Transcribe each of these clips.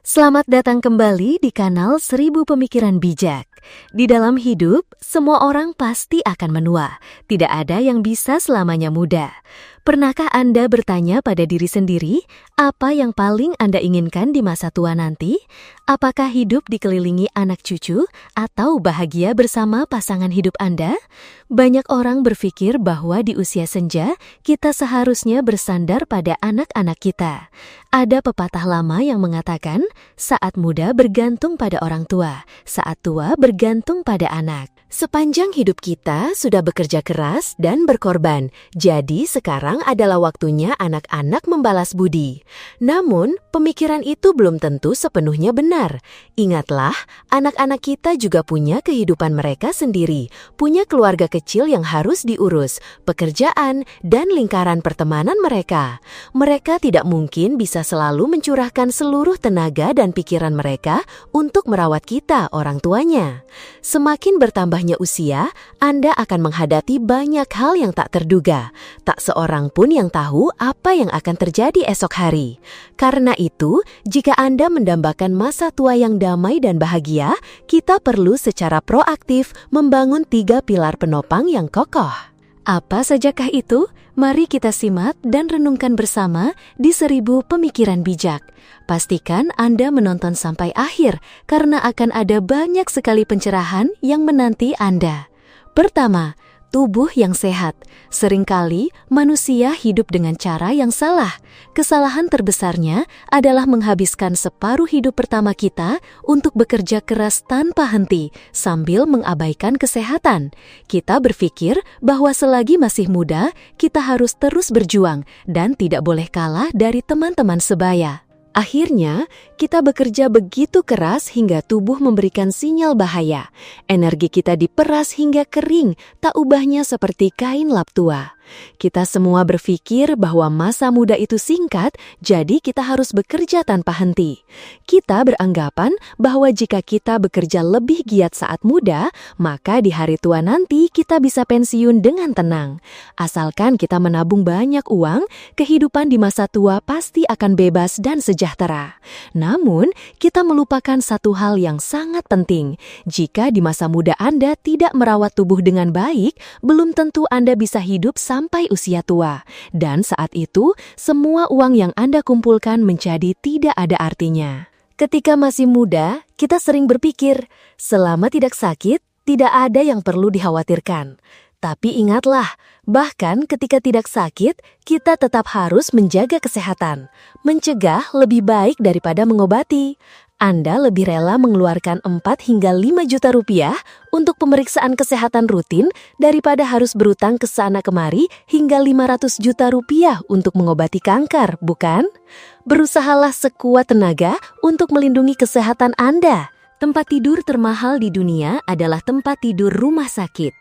Selamat datang kembali di kanal 1000 Pemikiran Bijak. Di dalam hidup, semua orang pasti akan menua. Tidak ada yang bisa selamanya muda. Pernahkah Anda bertanya pada diri sendiri, apa yang paling Anda inginkan di masa tua nanti? Apakah hidup dikelilingi anak cucu atau bahagia bersama pasangan hidup Anda? Banyak orang berpikir bahwa di usia senja, kita seharusnya bersandar pada anak-anak kita. Ada pepatah lama yang mengatakan, saat muda bergantung pada orang tua, saat tua bergantung pada anak. Sepanjang hidup kita sudah bekerja keras dan berkorban, jadi sekarang adalah waktunya anak-anak membalas budi. Namun, pemikiran itu belum tentu sepenuhnya benar. Ingatlah, anak-anak kita juga punya kehidupan mereka sendiri, punya keluarga kecil yang harus diurus, pekerjaan, dan lingkaran pertemanan mereka. Mereka tidak mungkin bisa selalu mencurahkan seluruh tenaga dan pikiran mereka untuk merawat kita, orang tuanya. Semakin bertambahnya usia, Anda akan menghadapi banyak hal yang tak terduga. Tak seorang pun yang tahu apa yang akan terjadi esok hari. Karena itu, jika Anda mendambakan masa tua yang damai dan bahagia, kita perlu secara proaktif membangun 3 pilar penopang yang kokoh. Apa sajakah itu? Mari kita simak dan renungkan bersama di 1000 Pemikiran Bijak. Pastikan Anda menonton sampai akhir karena akan ada banyak sekali pencerahan yang menanti Anda. Pertama, tubuh yang sehat. Seringkali manusia hidup dengan cara yang salah. Kesalahan terbesarnya adalah menghabiskan separuh hidup pertama kita untuk bekerja keras tanpa henti sambil mengabaikan kesehatan. Kita berpikir bahwa selagi masih muda, kita harus terus berjuang dan tidak boleh kalah dari teman-teman sebaya. Akhirnya, kita bekerja begitu keras hingga tubuh memberikan sinyal bahaya. Energi kita diperas hingga kering, tak ubahnya seperti kain lap tua. Kita semua berpikir bahwa masa muda itu singkat, jadi kita harus bekerja tanpa henti. Kita beranggapan bahwa jika kita bekerja lebih giat saat muda, maka di hari tua nanti kita bisa pensiun dengan tenang. Asalkan kita menabung banyak uang, kehidupan di masa tua pasti akan bebas dan sejahtera. Namun, kita melupakan satu hal yang sangat penting. Jika di masa muda Anda tidak merawat tubuh dengan baik, belum tentu Anda bisa hidup sampai usia tua. Dan saat itu, semua uang yang Anda kumpulkan menjadi tidak ada artinya. Ketika masih muda, kita sering berpikir, selama tidak sakit, tidak ada yang perlu dikhawatirkan. Tapi ingatlah, bahkan ketika tidak sakit, kita tetap harus menjaga kesehatan. Mencegah lebih baik daripada mengobati. Anda lebih rela mengeluarkan 4 hingga 5 juta rupiah untuk pemeriksaan kesehatan rutin daripada harus berutang ke sana kemari hingga 500 juta rupiah untuk mengobati kanker, bukan? Berusahalah sekuat tenaga untuk melindungi kesehatan Anda. Tempat tidur termahal di dunia adalah tempat tidur rumah sakit.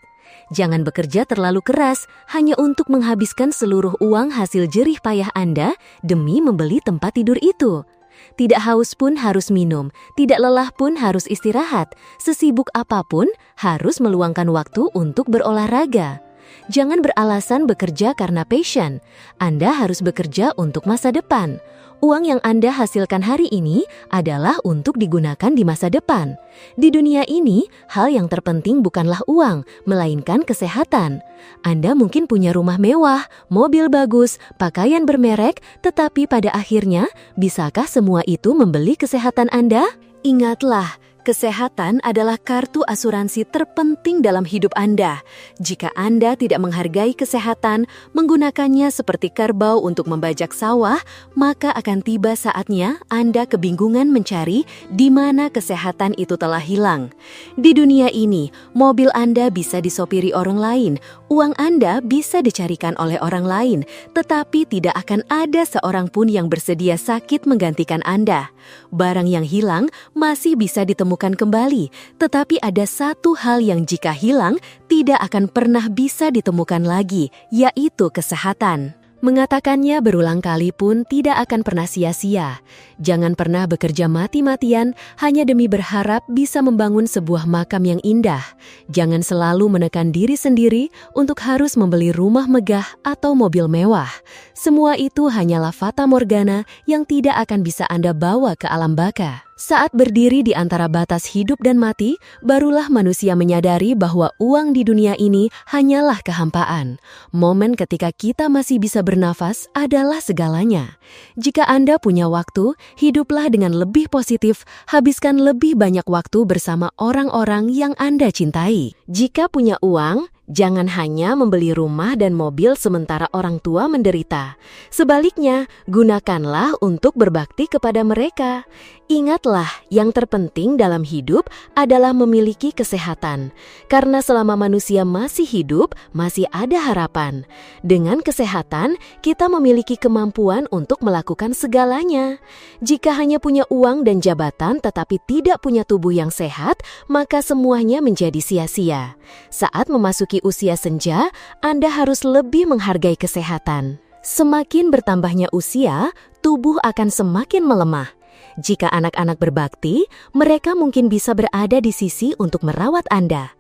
Jangan bekerja terlalu keras hanya untuk menghabiskan seluruh uang hasil jerih payah Anda demi membeli tempat tidur itu. Tidak haus pun harus minum, tidak lelah pun harus istirahat. Sesibuk apapun harus meluangkan waktu untuk berolahraga. Jangan beralasan bekerja karena passion. Anda harus bekerja untuk masa depan. Uang yang Anda hasilkan hari ini adalah untuk digunakan di masa depan. Di dunia ini, hal yang terpenting bukanlah uang, melainkan kesehatan. Anda mungkin punya rumah mewah, mobil bagus, pakaian bermerek, tetapi pada akhirnya, bisakah semua itu membeli kesehatan Anda? Ingatlah, kesehatan adalah kartu asuransi terpenting dalam hidup Anda. Jika Anda tidak menghargai kesehatan, menggunakannya seperti kerbau untuk membajak sawah, maka akan tiba saatnya Anda kebingungan mencari di mana kesehatan itu telah hilang. Di dunia ini, mobil Anda bisa disopiri orang lain, uang Anda bisa dicarikan oleh orang lain, tetapi tidak akan ada seorang pun yang bersedia sakit menggantikan Anda. Barang yang hilang masih bisa ditemukan kembali, tetapi ada satu hal yang jika hilang tidak akan pernah bisa ditemukan lagi, yaitu kesehatan. Mengatakannya berulang kali pun tidak akan pernah sia-sia. Jangan pernah bekerja mati-matian hanya demi berharap bisa membangun sebuah makam yang indah. Jangan selalu menekan diri sendiri untuk harus membeli rumah megah atau mobil mewah. Semua itu hanyalah fata morgana yang tidak akan bisa Anda bawa ke alam baka. Saat berdiri di antara batas hidup dan mati, barulah manusia menyadari bahwa uang di dunia ini hanyalah kehampaan. Momen ketika kita masih bisa bernafas adalah segalanya. Jika Anda punya waktu, hiduplah dengan lebih positif, habiskan lebih banyak waktu bersama orang-orang yang Anda cintai. Jika punya uang, jangan hanya membeli rumah dan mobil sementara orang tua menderita. Sebaliknya, gunakanlah untuk berbakti kepada mereka. Ingatlah, yang terpenting dalam hidup adalah memiliki kesehatan. Karena selama manusia masih hidup, masih ada harapan. Dengan kesehatan, kita memiliki kemampuan untuk melakukan segalanya. Jika hanya punya uang dan jabatan tetapi tidak punya tubuh yang sehat, maka semuanya menjadi sia-sia. Saat memasuki usia senja, Anda harus lebih menghargai kesehatan. Semakin bertambahnya usia, tubuh akan semakin melemah. Jika anak-anak berbakti, mereka mungkin bisa berada di sisi untuk merawat Anda.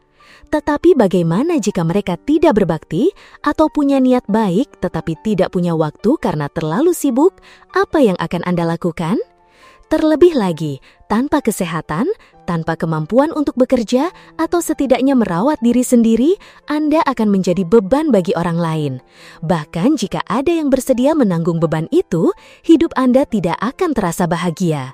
Tetapi bagaimana jika mereka tidak berbakti atau punya niat baik tetapi tidak punya waktu karena terlalu sibuk? Apa yang akan Anda lakukan? Terlebih lagi, tanpa kesehatan, tanpa kemampuan untuk bekerja, atau setidaknya merawat diri sendiri, Anda akan menjadi beban bagi orang lain. Bahkan jika ada yang bersedia menanggung beban itu, hidup Anda tidak akan terasa bahagia.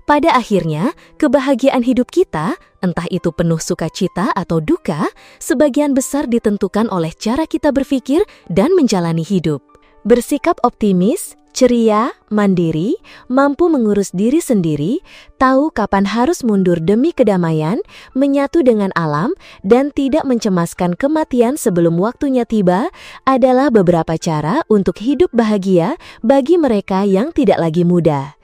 Pada akhirnya, kebahagiaan hidup kita, entah itu penuh sukacita atau duka, sebagian besar ditentukan oleh cara kita berpikir dan menjalani hidup. Bersikap optimis, ceria, mandiri, mampu mengurus diri sendiri, tahu kapan harus mundur demi kedamaian, menyatu dengan alam, dan tidak mencemaskan kematian sebelum waktunya tiba adalah beberapa cara untuk hidup bahagia bagi mereka yang tidak lagi muda.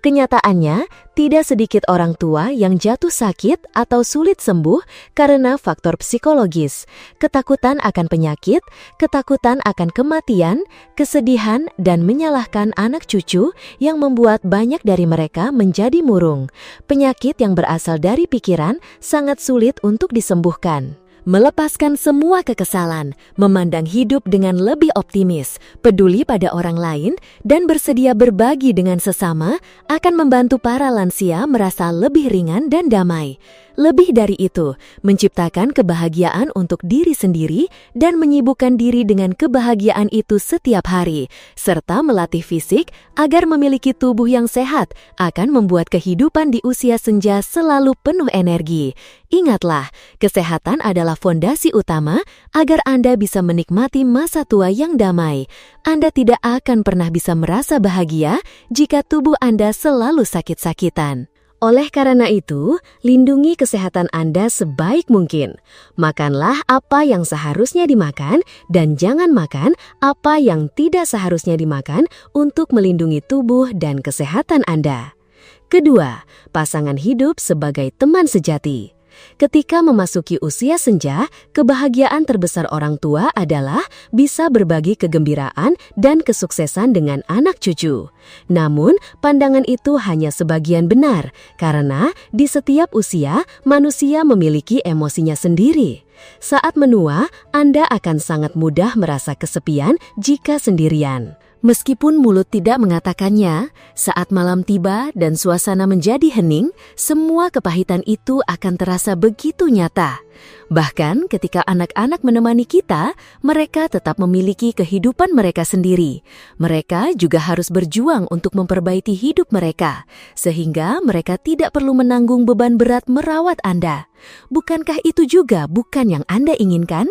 Kenyataannya, tidak sedikit orang tua yang jatuh sakit atau sulit sembuh karena faktor psikologis, ketakutan akan penyakit, ketakutan akan kematian, kesedihan, dan menyalahkan anak cucu yang membuat banyak dari mereka menjadi murung. Penyakit yang berasal dari pikiran sangat sulit untuk disembuhkan. Melepaskan semua kekesalan, memandang hidup dengan lebih optimis, peduli pada orang lain, dan bersedia berbagi dengan sesama akan membantu para lansia merasa lebih ringan dan damai. Lebih dari itu, menciptakan kebahagiaan untuk diri sendiri dan menyibukkan diri dengan kebahagiaan itu setiap hari, serta melatih fisik agar memiliki tubuh yang sehat akan membuat kehidupan di usia senja selalu penuh energi. Ingatlah, kesehatan adalah fondasi utama agar Anda bisa menikmati masa tua yang damai. Anda tidak akan pernah bisa merasa bahagia jika tubuh Anda selalu sakit-sakitan. Oleh karena itu, lindungi kesehatan Anda sebaik mungkin. Makanlah apa yang seharusnya dimakan dan jangan makan apa yang tidak seharusnya dimakan untuk melindungi tubuh dan kesehatan Anda. Kedua, pasangan hidup sebagai teman sejati. Ketika memasuki usia senja, kebahagiaan terbesar orang tua adalah bisa berbagi kegembiraan dan kesuksesan dengan anak cucu. Namun, pandangan itu hanya sebagian benar, karena di setiap usia, manusia memiliki emosinya sendiri. Saat menua, Anda akan sangat mudah merasa kesepian jika sendirian. Meskipun mulut tidak mengatakannya, saat malam tiba dan suasana menjadi hening, semua kepahitan itu akan terasa begitu nyata. Bahkan ketika anak-anak menemani kita, mereka tetap memiliki kehidupan mereka sendiri. Mereka juga harus berjuang untuk memperbaiki hidup mereka, sehingga mereka tidak perlu menanggung beban berat merawat Anda. Bukankah itu juga bukan yang Anda inginkan?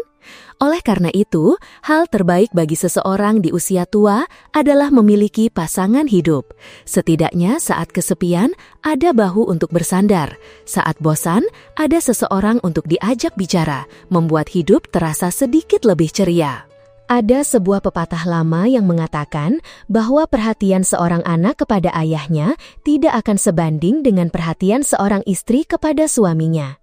Oleh karena itu, hal terbaik bagi seseorang di usia tua adalah memiliki pasangan hidup. Setidaknya saat kesepian, ada bahu untuk bersandar. Saat bosan, ada seseorang untuk diajak bicara, membuat hidup terasa sedikit lebih ceria. Ada sebuah pepatah lama yang mengatakan bahwa perhatian seorang anak kepada ayahnya tidak akan sebanding dengan perhatian seorang istri kepada suaminya.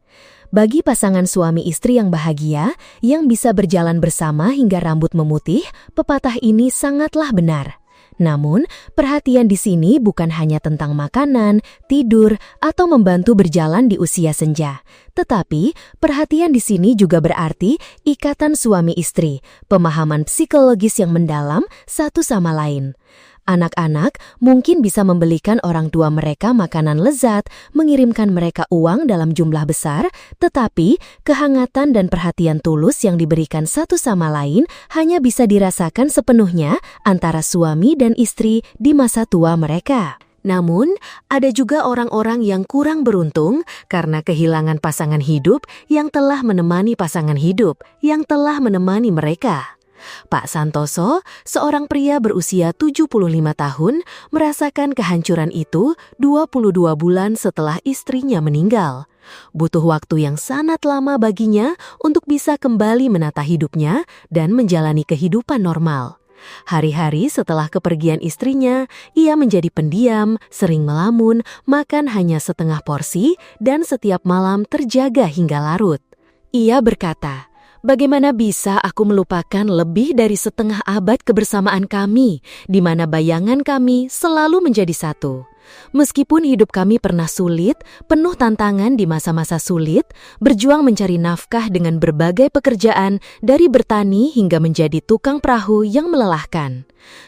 Bagi pasangan suami istri yang bahagia, yang bisa berjalan bersama hingga rambut memutih, pepatah ini sangatlah benar. Namun, perhatian di sini bukan hanya tentang makanan, tidur, atau membantu berjalan di usia senja. Tetapi, perhatian di sini juga berarti ikatan suami istri, pemahaman psikologis yang mendalam satu sama lain. Anak-anak mungkin bisa membelikan orang tua mereka makanan lezat, mengirimkan mereka uang dalam jumlah besar, tetapi kehangatan dan perhatian tulus yang diberikan satu sama lain hanya bisa dirasakan sepenuhnya antara suami dan istri di masa tua mereka. Namun, ada juga orang-orang yang kurang beruntung karena kehilangan pasangan hidup yang telah menemani pasangan hidup, yang telah menemani mereka. Pak Santoso, seorang pria berusia 75 tahun, merasakan kehancuran itu 22 bulan setelah istrinya meninggal. Butuh waktu yang sangat lama baginya untuk bisa kembali menata hidupnya dan menjalani kehidupan normal. Hari-hari setelah kepergian istrinya, ia menjadi pendiam, sering melamun, makan hanya setengah porsi, dan setiap malam terjaga hingga larut. Ia berkata, "Bagaimana bisa aku melupakan lebih dari setengah abad kebersamaan kami, di mana bayangan kami selalu menjadi satu? Meskipun hidup kami pernah sulit, penuh tantangan di masa-masa sulit, berjuang mencari nafkah dengan berbagai pekerjaan, dari bertani hingga menjadi tukang perahu yang melelahkan.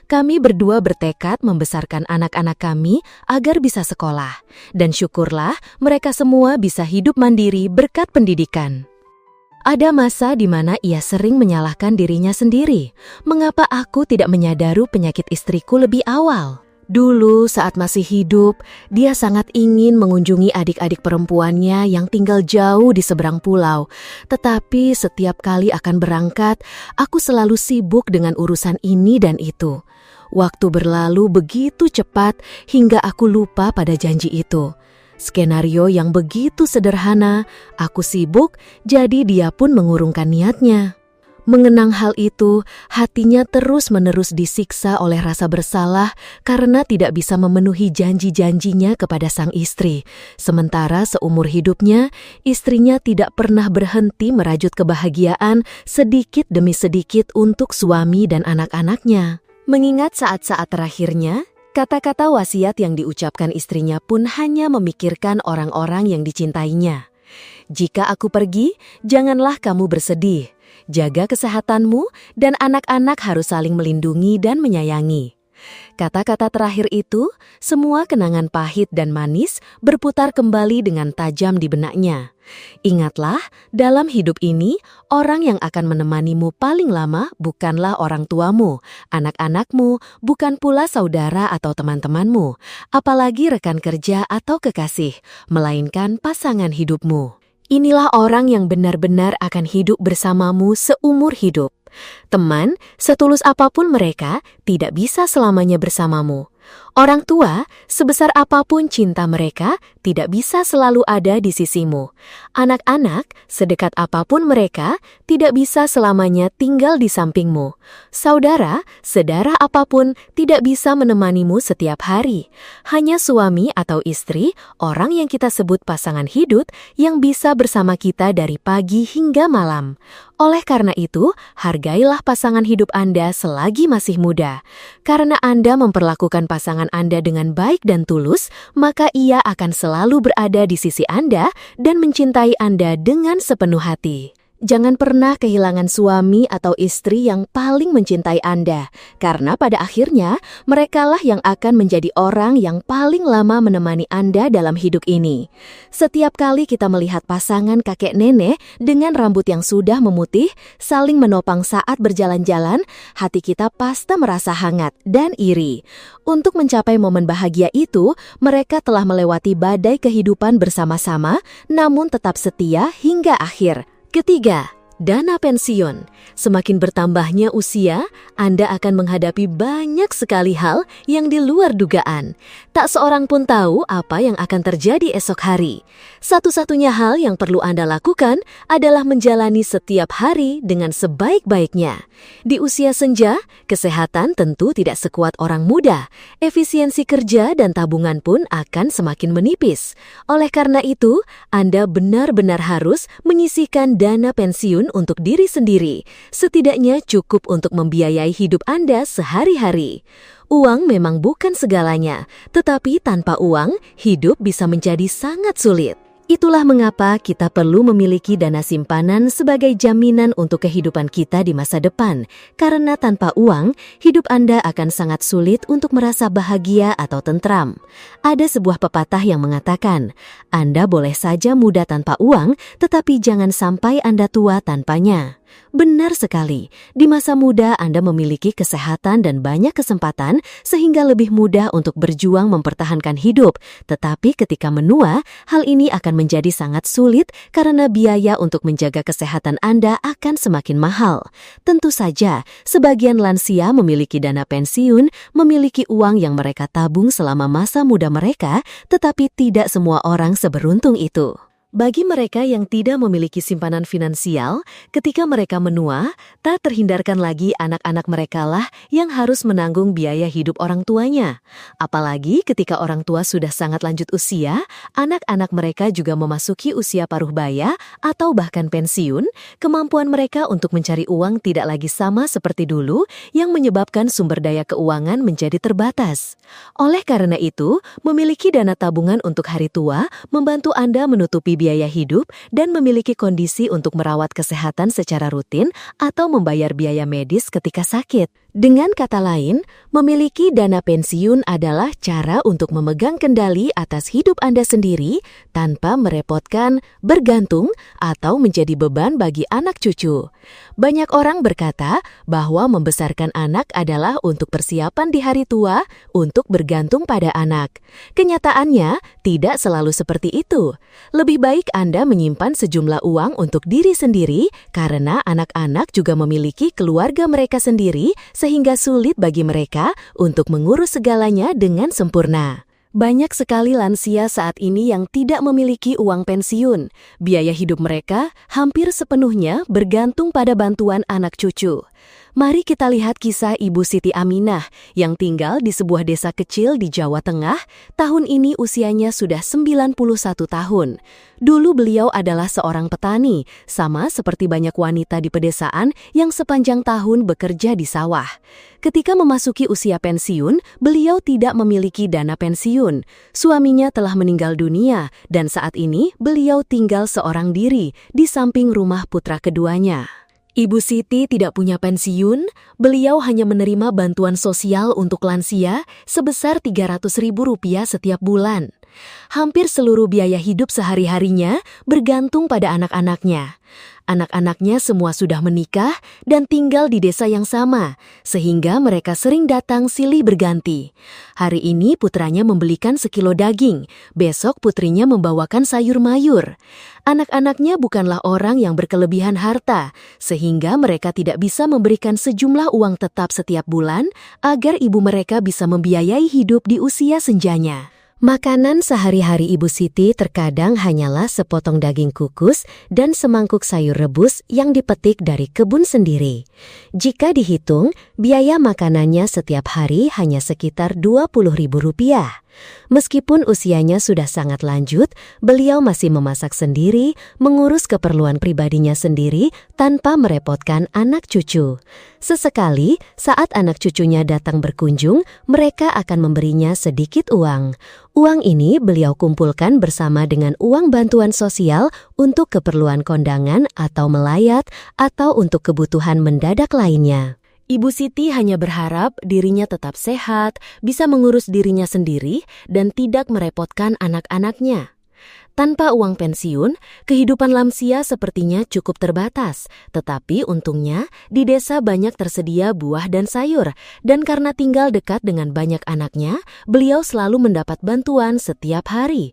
Kami berdua bertekad membesarkan anak-anak kami agar bisa sekolah, dan syukurlah mereka semua bisa hidup mandiri berkat pendidikan." Ada masa di mana ia sering menyalahkan dirinya sendiri. Mengapa aku tidak menyadari penyakit istriku lebih awal? Dulu saat masih hidup, dia sangat ingin mengunjungi adik-adik perempuannya yang tinggal jauh di seberang pulau. Tetapi setiap kali akan berangkat, aku selalu sibuk dengan urusan ini dan itu. Waktu berlalu begitu cepat hingga aku lupa pada janji itu. Skenario yang begitu sederhana, aku sibuk, jadi dia pun mengurungkan niatnya. Mengenang hal itu, hatinya terus-menerus disiksa oleh rasa bersalah karena tidak bisa memenuhi janji-janjinya kepada sang istri. Sementara seumur hidupnya, istrinya tidak pernah berhenti merajut kebahagiaan sedikit demi sedikit untuk suami dan anak-anaknya. Mengingat saat-saat terakhirnya, kata-kata wasiat yang diucapkan istrinya pun hanya memikirkan orang-orang yang dicintainya. "Jika aku pergi, janganlah kamu bersedih. Jaga kesehatanmu dan anak-anak harus saling melindungi dan menyayangi." Kata-kata terakhir itu, semua kenangan pahit dan manis berputar kembali dengan tajam di benaknya. Ingatlah, dalam hidup ini, orang yang akan menemanimu paling lama bukanlah orang tuamu, anak-anakmu, bukan pula saudara atau teman-temanmu, apalagi rekan kerja atau kekasih, melainkan pasangan hidupmu. Inilah orang yang benar-benar akan hidup bersamamu seumur hidup. Teman, setulus apapun mereka, tidak bisa selamanya bersamamu. Orang tua, sebesar apapun cinta mereka, tidak bisa selalu ada di sisimu. Anak-anak, sedekat apapun mereka, tidak bisa selamanya tinggal di sampingmu. Saudara, sedarah apapun, tidak bisa menemanimu setiap hari. Hanya suami atau istri, orang yang kita sebut pasangan hidup, yang bisa bersama kita dari pagi hingga malam. Oleh karena itu, hargailah pasangan hidup Anda selagi masih muda. Karena Anda memperlakukan pasangan Anda dengan baik dan tulus, maka ia akan selalu berada di sisi Anda dan mencintai Anda dengan sepenuh hati. Jangan pernah kehilangan suami atau istri yang paling mencintai Anda, karena pada akhirnya merekalah yang akan menjadi orang yang paling lama menemani Anda dalam hidup ini. Setiap kali kita melihat pasangan kakek nenek dengan rambut yang sudah memutih, saling menopang saat berjalan-jalan, hati kita pasti merasa hangat dan iri. Untuk mencapai momen bahagia itu, mereka telah melewati badai kehidupan bersama-sama, namun tetap setia hingga akhir. Ketiga, Dana pensiun. Semakin bertambahnya usia, Anda akan menghadapi banyak sekali hal yang di luar dugaan. Tak seorang pun tahu apa yang akan terjadi esok hari. Satu-satunya hal yang perlu Anda lakukan adalah menjalani setiap hari dengan sebaik-baiknya. Di usia senja, kesehatan tentu tidak sekuat orang muda. Efisiensi kerja dan tabungan pun akan semakin menipis. Oleh karena itu, Anda benar-benar harus menyisihkan dana pensiun untuk diri sendiri, setidaknya cukup untuk membiayai hidup Anda sehari-hari. Uang memang bukan segalanya, tetapi tanpa uang, hidup bisa menjadi sangat sulit. Itulah mengapa kita perlu memiliki dana simpanan sebagai jaminan untuk kehidupan kita di masa depan. Karena tanpa uang, hidup Anda akan sangat sulit untuk merasa bahagia atau tentram. Ada sebuah pepatah yang mengatakan, Anda boleh saja muda tanpa uang, tetapi jangan sampai Anda tua tanpanya. Benar sekali, di masa muda Anda memiliki kesehatan dan banyak kesempatan sehingga lebih mudah untuk berjuang mempertahankan hidup. Tetapi ketika menua, hal ini akan menjadi sangat sulit karena biaya untuk menjaga kesehatan Anda akan semakin mahal. Tentu saja, sebagian lansia memiliki dana pensiun, memiliki uang yang mereka tabung selama masa muda mereka, tetapi tidak semua orang seberuntung itu. Bagi mereka yang tidak memiliki simpanan finansial, ketika mereka menua, tak terhindarkan lagi anak-anak mereka lah yang harus menanggung biaya hidup orang tuanya. Apalagi ketika orang tua sudah sangat lanjut usia, anak-anak mereka juga memasuki usia paruh baya atau bahkan pensiun, kemampuan mereka untuk mencari uang tidak lagi sama seperti dulu yang menyebabkan sumber daya keuangan menjadi terbatas. Oleh karena itu, memiliki dana tabungan untuk hari tua membantu Anda menutupi biaya hidup dan memiliki kondisi untuk merawat kesehatan secara rutin atau membayar biaya medis ketika sakit. Dengan kata lain, memiliki dana pensiun adalah cara untuk memegang kendali atas hidup Anda sendiri tanpa merepotkan, bergantung, atau menjadi beban bagi anak cucu. Banyak orang berkata bahwa membesarkan anak adalah untuk persiapan di hari tua untuk bergantung pada anak. Kenyataannya, tidak selalu seperti itu. Lebih baik Anda menyimpan sejumlah uang untuk diri sendiri karena anak-anak juga memiliki keluarga mereka sendiri sehingga sulit bagi mereka untuk mengurus segalanya dengan sempurna. Banyak sekali lansia saat ini yang tidak memiliki uang pensiun. Biaya hidup mereka hampir sepenuhnya bergantung pada bantuan anak cucu. Mari kita lihat kisah Ibu Siti Aminah yang tinggal di sebuah desa kecil di Jawa Tengah. Tahun ini usianya sudah 91 tahun. Dulu beliau adalah seorang petani, sama seperti banyak wanita di pedesaan yang sepanjang tahun bekerja di sawah. Ketika memasuki usia pensiun, beliau tidak memiliki dana pensiun. Suaminya telah meninggal dunia dan saat ini beliau tinggal seorang diri di samping rumah putra keduanya. Ibu Siti tidak punya pensiun, beliau hanya menerima bantuan sosial untuk lansia sebesar Rp300.000 setiap bulan. Hampir seluruh biaya hidup sehari-harinya bergantung pada anak-anaknya. Anak-anaknya semua sudah menikah dan tinggal di desa yang sama, sehingga mereka sering datang silih berganti. Hari ini putranya membelikan sekilo daging, besok putrinya membawakan sayur mayur. Anak-anaknya bukanlah orang yang berkelebihan harta, sehingga mereka tidak bisa memberikan sejumlah uang tetap setiap bulan agar ibu mereka bisa membiayai hidup di usia senjanya. Makanan sehari-hari Ibu Siti terkadang hanyalah sepotong daging kukus dan semangkuk sayur rebus yang dipetik dari kebun sendiri. Jika dihitung, biaya makanannya setiap hari hanya sekitar Rp20.000. Meskipun usianya sudah sangat lanjut, beliau masih memasak sendiri, mengurus keperluan pribadinya sendiri tanpa merepotkan anak cucu. Sesekali, saat anak cucunya datang berkunjung, mereka akan memberinya sedikit uang. Uang ini beliau kumpulkan bersama dengan uang bantuan sosial untuk keperluan kondangan atau melayat atau untuk kebutuhan mendadak lainnya. Ibu Siti hanya berharap dirinya tetap sehat, bisa mengurus dirinya sendiri, dan tidak merepotkan anak-anaknya. Tanpa uang pensiun, kehidupan lansia sepertinya cukup terbatas. Tetapi untungnya, di desa banyak tersedia buah dan sayur. Dan karena tinggal dekat dengan banyak anaknya, beliau selalu mendapat bantuan setiap hari.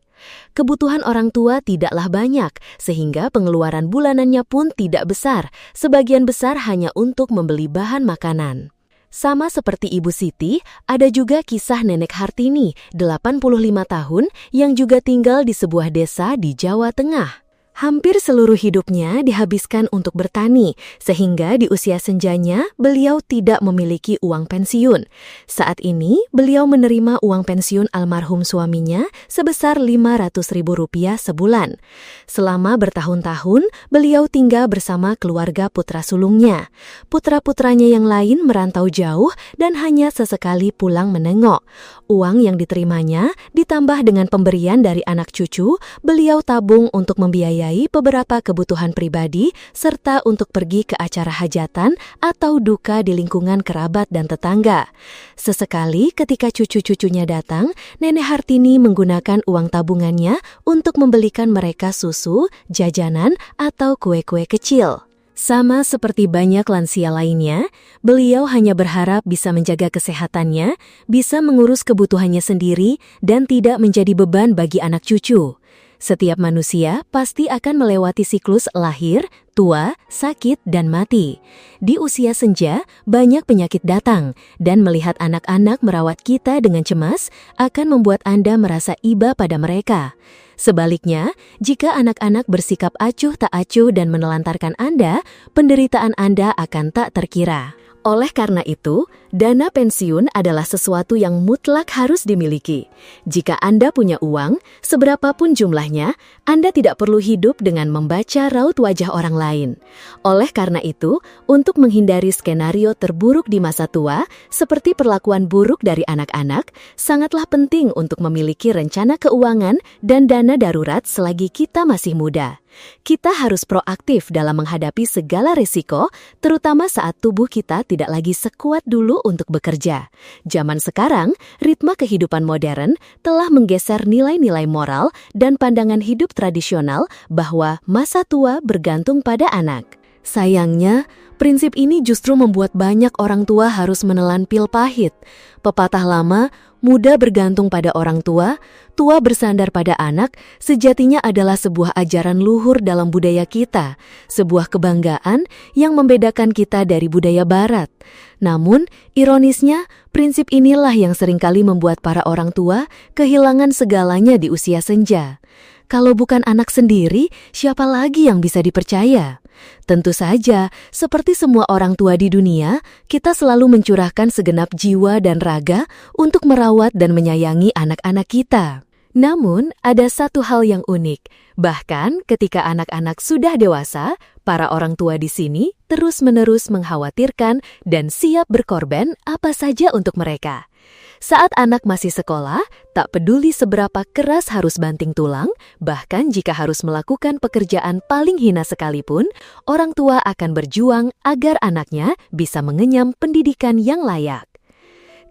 Kebutuhan orang tua tidaklah banyak, sehingga pengeluaran bulanannya pun tidak besar, sebagian besar hanya untuk membeli bahan makanan. Sama seperti Ibu Siti, ada juga kisah Nenek Hartini, 85 tahun, yang juga tinggal di sebuah desa di Jawa Tengah. Hampir seluruh hidupnya dihabiskan untuk bertani, sehingga di usia senjanya beliau tidak memiliki uang pensiun. Saat ini, beliau menerima uang pensiun almarhum suaminya sebesar Rp500.000 sebulan. Selama bertahun-tahun, beliau tinggal bersama keluarga putra sulungnya. Putra-putranya yang lain merantau jauh dan hanya sesekali pulang menengok. Uang yang diterimanya ditambah dengan pemberian dari anak cucu, beliau tabung untuk membiayai beberapa kebutuhan pribadi serta untuk pergi ke acara hajatan atau duka di lingkungan kerabat dan tetangga. Sesekali ketika cucu-cucunya datang, Nenek Hartini menggunakan uang tabungannya untuk membelikan mereka susu, jajanan, atau kue-kue kecil. Sama seperti banyak lansia lainnya, beliau hanya berharap bisa menjaga kesehatannya, bisa mengurus kebutuhannya sendiri, dan tidak menjadi beban bagi anak cucu. Setiap manusia pasti akan melewati siklus lahir, tua, sakit, dan mati. Di usia senja, banyak penyakit datang, dan melihat anak-anak merawat kita dengan cemas akan membuat Anda merasa iba pada mereka. Sebaliknya, jika anak-anak bersikap acuh tak acuh dan menelantarkan Anda, penderitaan Anda akan tak terkira. Oleh karena itu, dana pensiun adalah sesuatu yang mutlak harus dimiliki. Jika Anda punya uang, seberapapun jumlahnya, Anda tidak perlu hidup dengan membaca raut wajah orang lain. Oleh karena itu, untuk menghindari skenario terburuk di masa tua, seperti perlakuan buruk dari anak-anak, sangatlah penting untuk memiliki rencana keuangan dan dana darurat selagi kita masih muda. Kita harus proaktif dalam menghadapi segala risiko, terutama saat tubuh kita tidak lagi sekuat dulu untuk bekerja. Zaman sekarang, ritme kehidupan modern telah menggeser nilai-nilai moral dan pandangan hidup tradisional bahwa masa tua bergantung pada anak. Sayangnya, prinsip ini justru membuat banyak orang tua harus menelan pil pahit. Pepatah lama, muda bergantung pada orang tua, tua bersandar pada anak, sejatinya adalah sebuah ajaran luhur dalam budaya kita, sebuah kebanggaan yang membedakan kita dari budaya barat. Namun, ironisnya, prinsip inilah yang seringkali membuat para orang tua kehilangan segalanya di usia senja. Kalau bukan anak sendiri, siapa lagi yang bisa dipercaya? Tentu saja, seperti semua orang tua di dunia, kita selalu mencurahkan segenap jiwa dan raga untuk merawat dan menyayangi anak-anak kita. Namun, ada satu hal yang unik. Bahkan ketika anak-anak sudah dewasa, para orang tua di sini terus-menerus mengkhawatirkan dan siap berkorban apa saja untuk mereka. Saat anak masih sekolah, tak peduli seberapa keras harus banting tulang, bahkan jika harus melakukan pekerjaan paling hina sekalipun, orang tua akan berjuang agar anaknya bisa mengenyam pendidikan yang layak.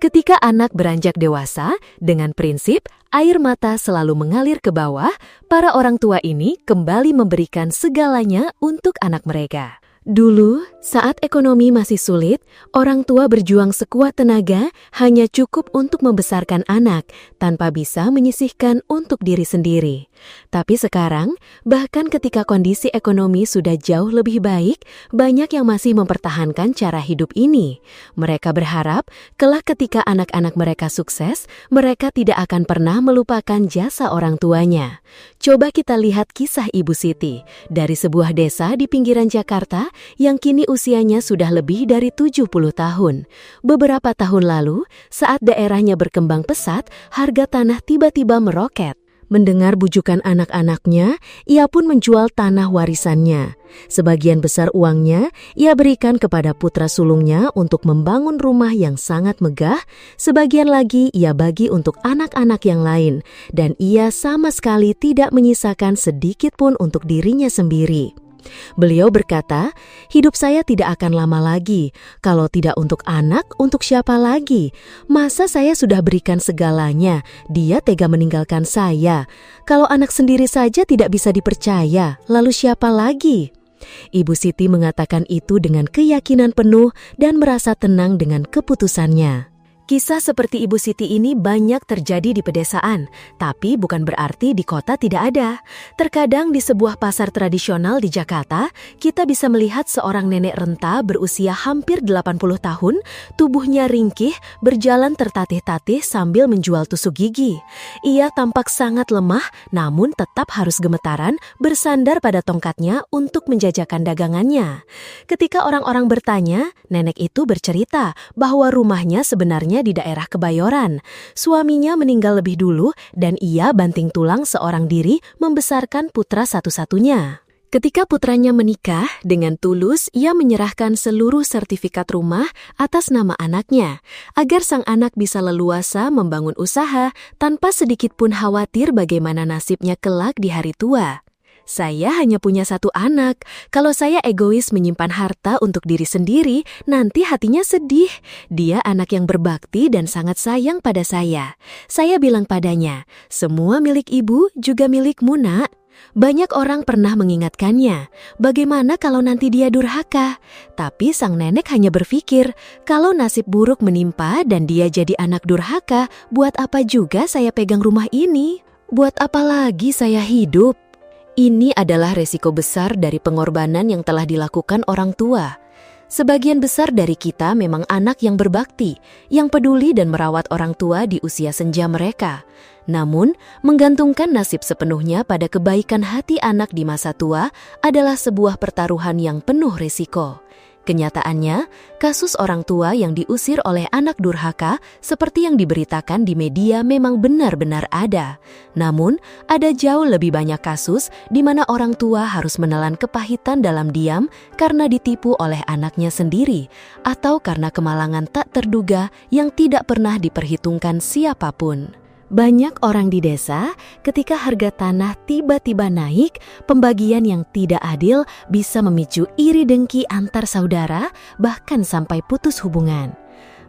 Ketika anak beranjak dewasa, dengan prinsip air mata selalu mengalir ke bawah, para orang tua ini kembali memberikan segalanya untuk anak mereka. Dulu, saat ekonomi masih sulit, orang tua berjuang sekuat tenaga hanya cukup untuk membesarkan anak tanpa bisa menyisihkan untuk diri sendiri. Tapi sekarang, bahkan ketika kondisi ekonomi sudah jauh lebih baik, banyak yang masih mempertahankan cara hidup ini. Mereka berharap, kelak ketika anak-anak mereka sukses, mereka tidak akan pernah melupakan jasa orang tuanya. Coba kita lihat kisah Ibu Siti, dari sebuah desa di pinggiran Jakarta yang kini usianya sudah lebih dari 70 tahun. Beberapa tahun lalu, saat daerahnya berkembang pesat, harga tanah tiba-tiba meroket. Mendengar bujukan anak-anaknya, ia pun menjual tanah warisannya. Sebagian besar uangnya ia berikan kepada putra sulungnya untuk membangun rumah yang sangat megah, sebagian lagi ia bagi untuk anak-anak yang lain, dan ia sama sekali tidak menyisakan sedikit pun untuk dirinya sendiri. Beliau berkata, hidup saya tidak akan lama lagi. Kalau tidak untuk anak, untuk siapa lagi? Masa saya sudah berikan segalanya, dia tega meninggalkan saya. Kalau anak sendiri saja tidak bisa dipercaya, lalu siapa lagi? Ibu Siti mengatakan itu dengan keyakinan penuh dan merasa tenang dengan keputusannya. Kisah seperti Ibu Siti ini banyak terjadi di pedesaan, tapi bukan berarti di kota tidak ada. Terkadang di sebuah pasar tradisional di Jakarta, kita bisa melihat seorang nenek renta berusia hampir 80 tahun, tubuhnya ringkih, berjalan tertatih-tatih sambil menjual tusuk gigi. Ia tampak sangat lemah, namun tetap harus gemetaran bersandar pada tongkatnya untuk menjajakan dagangannya. Ketika orang-orang bertanya, nenek itu bercerita bahwa rumahnya sebenarnya di daerah Kebayoran. Suaminya meninggal lebih dulu dan ia banting tulang seorang diri membesarkan putra satu-satunya. Ketika putranya menikah, dengan tulus ia menyerahkan seluruh sertifikat rumah atas nama anaknya, agar sang anak bisa leluasa membangun usaha tanpa sedikit pun khawatir bagaimana nasibnya kelak di hari tua. Saya hanya punya satu anak. Kalau saya egois menyimpan harta untuk diri sendiri, nanti hatinya sedih. Dia anak yang berbakti dan sangat sayang pada saya. Saya bilang padanya, semua milik ibu juga milikmu, nak. Banyak orang pernah mengingatkannya, bagaimana kalau nanti dia durhaka? Tapi sang nenek hanya berpikir, kalau nasib buruk menimpa dan dia jadi anak durhaka, buat apa juga saya pegang rumah ini? Buat apa lagi saya hidup? Ini adalah resiko besar dari pengorbanan yang telah dilakukan orang tua. Sebagian besar dari kita memang anak yang berbakti, yang peduli dan merawat orang tua di usia senja mereka. Namun, menggantungkan nasib sepenuhnya pada kebaikan hati anak di masa tua adalah sebuah pertaruhan yang penuh risiko. Kenyataannya, kasus orang tua yang diusir oleh anak durhaka seperti yang diberitakan di media memang benar-benar ada. Namun, ada jauh lebih banyak kasus di mana orang tua harus menelan kepahitan dalam diam karena ditipu oleh anaknya sendiri atau karena kemalangan tak terduga yang tidak pernah diperhitungkan siapapun. Banyak orang di desa, ketika harga tanah tiba-tiba naik, pembagian yang tidak adil bisa memicu iri dengki antar saudara, bahkan sampai putus hubungan.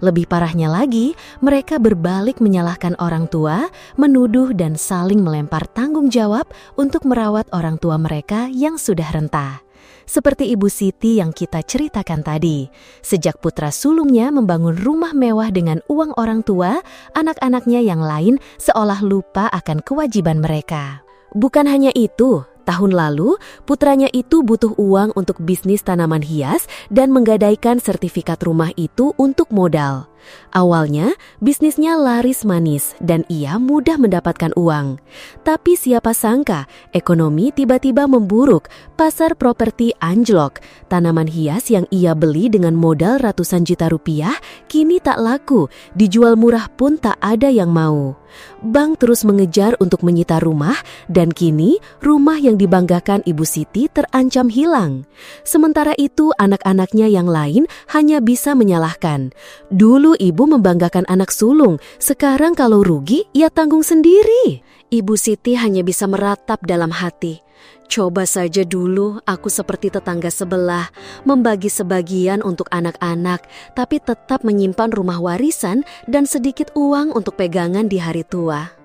Lebih parahnya lagi, mereka berbalik menyalahkan orang tua, menuduh dan saling melempar tanggung jawab untuk merawat orang tua mereka yang sudah renta. Seperti Ibu Siti yang kita ceritakan tadi, sejak putra sulungnya membangun rumah mewah dengan uang orang tua, anak-anaknya yang lain seolah lupa akan kewajiban mereka. Bukan hanya itu, tahun lalu putranya itu butuh uang untuk bisnis tanaman hias dan menggadaikan sertifikat rumah itu untuk modal. Awalnya, bisnisnya laris manis dan ia mudah mendapatkan uang. Tapi siapa sangka, ekonomi tiba-tiba memburuk, pasar properti anjlok. Tanaman hias yang ia beli dengan modal ratusan juta rupiah kini tak laku, dijual murah pun tak ada yang mau. Bank terus mengejar untuk menyita rumah dan kini rumah yang dibanggakan Ibu Siti terancam hilang. Sementara itu anak-anaknya yang lain hanya bisa menyalahkan. Dulu ibu membanggakan anak sulung, sekarang kalau rugi ia tanggung sendiri. Ibu Siti hanya bisa meratap dalam hati. Coba saja dulu aku seperti tetangga sebelah, membagi sebagian untuk anak-anak, tapi tetap menyimpan rumah warisan dan sedikit uang untuk pegangan di hari tua.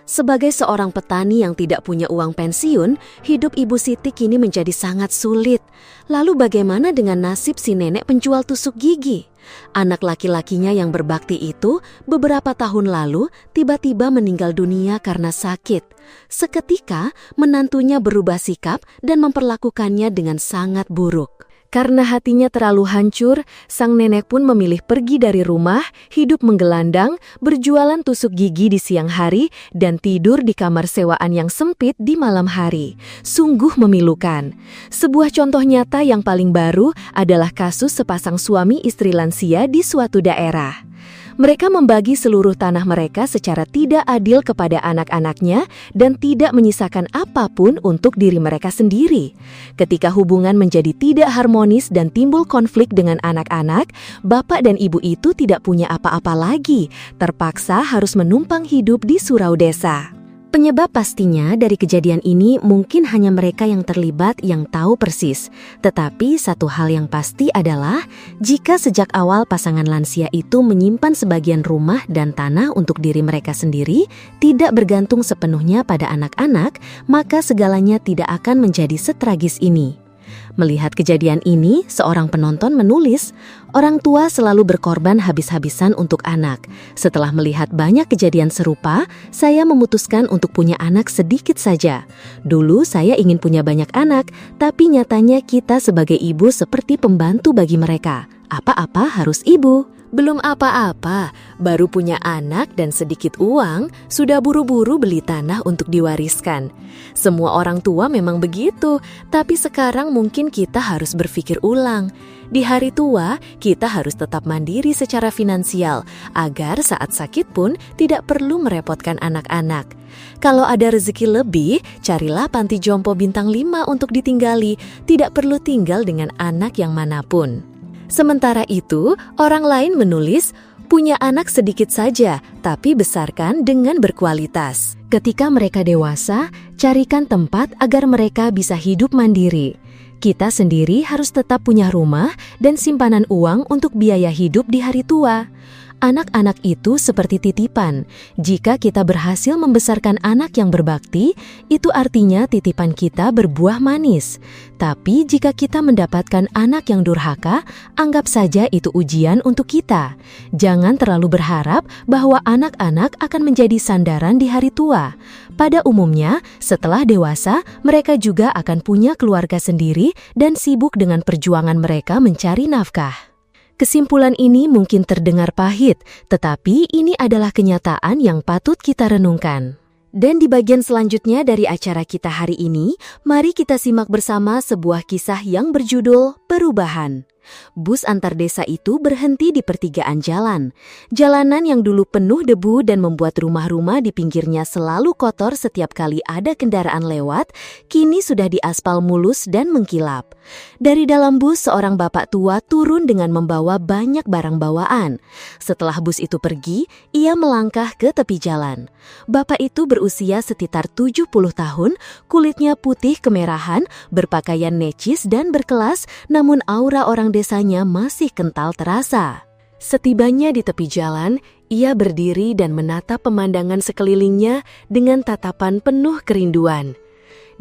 Sebagai seorang petani yang tidak punya uang pensiun, hidup Ibu Siti kini menjadi sangat sulit. Lalu bagaimana dengan nasib si nenek penjual tusuk gigi? Anak laki-lakinya yang berbakti itu beberapa tahun lalu tiba-tiba meninggal dunia karena sakit. Seketika menantunya berubah sikap dan memperlakukannya dengan sangat buruk. Karena hatinya terlalu hancur, sang nenek pun memilih pergi dari rumah, hidup menggelandang, berjualan tusuk gigi di siang hari, dan tidur di kamar sewaan yang sempit di malam hari. Sungguh memilukan. Sebuah contoh nyata yang paling baru adalah kasus sepasang suami istri lansia di suatu daerah. Mereka membagi seluruh tanah mereka secara tidak adil kepada anak-anaknya dan tidak menyisakan apapun untuk diri mereka sendiri. Ketika hubungan menjadi tidak harmonis dan timbul konflik dengan anak-anak, bapak dan ibu itu tidak punya apa-apa lagi, terpaksa harus menumpang hidup di surau desa. Penyebab pastinya dari kejadian ini mungkin hanya mereka yang terlibat yang tahu persis. Tetapi satu hal yang pasti adalah jika sejak awal pasangan lansia itu menyimpan sebagian rumah dan tanah untuk diri mereka sendiri, tidak bergantung sepenuhnya pada anak-anak, maka segalanya tidak akan menjadi setragis ini. Melihat kejadian ini, seorang penonton menulis, "Orang tua selalu berkorban habis-habisan untuk anak. Setelah melihat banyak kejadian serupa, saya memutuskan untuk punya anak sedikit saja. Dulu saya ingin punya banyak anak, tapi nyatanya kita sebagai ibu seperti pembantu bagi mereka. Apa-apa harus ibu." Belum apa-apa, baru punya anak dan sedikit uang, sudah buru-buru beli tanah untuk diwariskan. Semua orang tua memang begitu, tapi sekarang mungkin kita harus berpikir ulang. Di hari tua, kita harus tetap mandiri secara finansial, agar saat sakit pun tidak perlu merepotkan anak-anak. Kalau ada rezeki lebih, carilah panti jompo bintang 5 untuk ditinggali, tidak perlu tinggal dengan anak yang manapun. Sementara itu, orang lain menulis, punya anak sedikit saja, tapi besarkan dengan berkualitas. Ketika mereka dewasa, carikan tempat agar mereka bisa hidup mandiri. Kita sendiri harus tetap punya rumah dan simpanan uang untuk biaya hidup di hari tua. Anak-anak itu seperti titipan. Jika kita berhasil membesarkan anak yang berbakti, itu artinya titipan kita berbuah manis. Tapi jika kita mendapatkan anak yang durhaka, anggap saja itu ujian untuk kita. Jangan terlalu berharap bahwa anak-anak akan menjadi sandaran di hari tua. Pada umumnya, setelah dewasa, mereka juga akan punya keluarga sendiri dan sibuk dengan perjuangan mereka mencari nafkah. Kesimpulan ini mungkin terdengar pahit, tetapi ini adalah kenyataan yang patut kita renungkan. Dan di bagian selanjutnya dari acara kita hari ini, mari kita simak bersama sebuah kisah yang berjudul Perubahan. Bus antar desa itu berhenti di pertigaan jalan. Jalanan yang dulu penuh debu dan membuat rumah-rumah di pinggirnya selalu kotor setiap kali ada kendaraan lewat, kini sudah diaspal mulus dan mengkilap. Dari dalam bus, seorang bapak tua turun dengan membawa banyak barang bawaan. Setelah bus itu pergi, ia melangkah ke tepi jalan. Bapak itu berusia sekitar 70 tahun, kulitnya putih kemerahan, berpakaian necis dan berkelas, namun aura orang desanya masih kental terasa. Setibanya di tepi jalan, ia berdiri dan menatap pemandangan sekelilingnya dengan tatapan penuh kerinduan.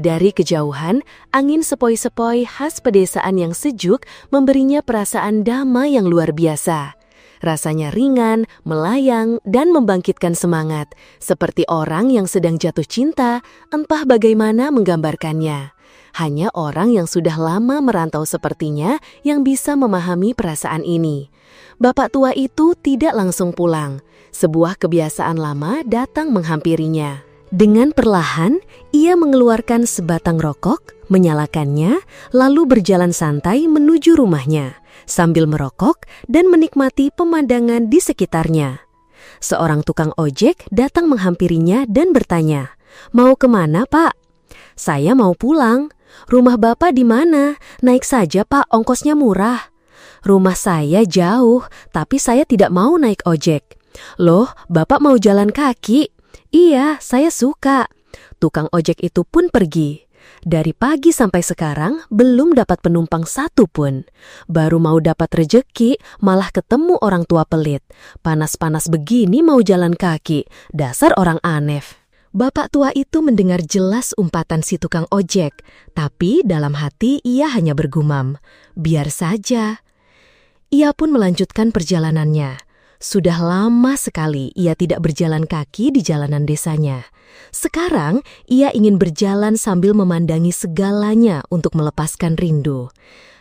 Dari kejauhan, angin sepoi-sepoi khas pedesaan yang sejuk memberinya perasaan damai yang luar biasa. Rasanya ringan, melayang, dan membangkitkan semangat, seperti orang yang sedang jatuh cinta, entah bagaimana menggambarkannya. Hanya orang yang sudah lama merantau sepertinya yang bisa memahami perasaan ini. Bapak tua itu tidak langsung pulang. Sebuah kebiasaan lama datang menghampirinya. Dengan perlahan, ia mengeluarkan sebatang rokok, menyalakannya, lalu berjalan santai menuju rumahnya, sambil merokok dan menikmati pemandangan di sekitarnya. Seorang tukang ojek datang menghampirinya dan bertanya, "Mau kemana, Pak?" "Saya mau pulang." "Rumah Bapak di mana? Naik saja, Pak, ongkosnya murah." "Rumah saya jauh, tapi saya tidak mau naik ojek." "Loh, Bapak mau jalan kaki?" "Iya, saya suka." Tukang ojek itu pun pergi. Dari pagi sampai sekarang belum dapat penumpang satu pun. Baru mau dapat rejeki, malah ketemu orang tua pelit. Panas-panas begini mau jalan kaki, dasar orang aneh. Bapak tua itu mendengar jelas umpatan si tukang ojek, tapi dalam hati ia hanya bergumam, "Biar saja." Ia pun melanjutkan perjalanannya. Sudah lama sekali ia tidak berjalan kaki di jalanan desanya. Sekarang ia ingin berjalan sambil memandangi segalanya untuk melepaskan rindu.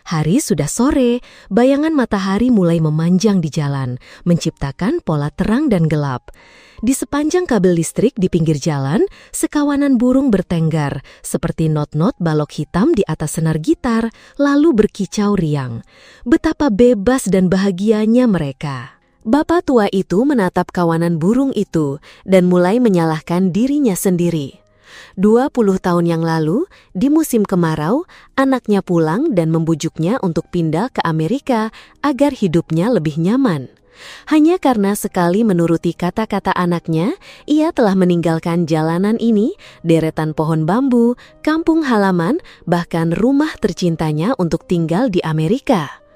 Hari sudah sore, bayangan matahari mulai memanjang di jalan, menciptakan pola terang dan gelap. Di sepanjang kabel listrik di pinggir jalan, sekawanan burung bertenggar, seperti not-not balok hitam di atas senar gitar, lalu berkicau riang. Betapa bebas dan bahagianya mereka. Bapak tua itu menatap kawanan burung itu dan mulai menyalahkan dirinya sendiri. 20 tahun yang lalu, di musim kemarau, anaknya pulang dan membujuknya untuk pindah ke Amerika agar hidupnya lebih nyaman. Hanya karena sekali menuruti kata-kata anaknya, ia telah meninggalkan jalanan ini, deretan pohon bambu, kampung halaman, bahkan rumah tercintanya untuk tinggal di Amerika.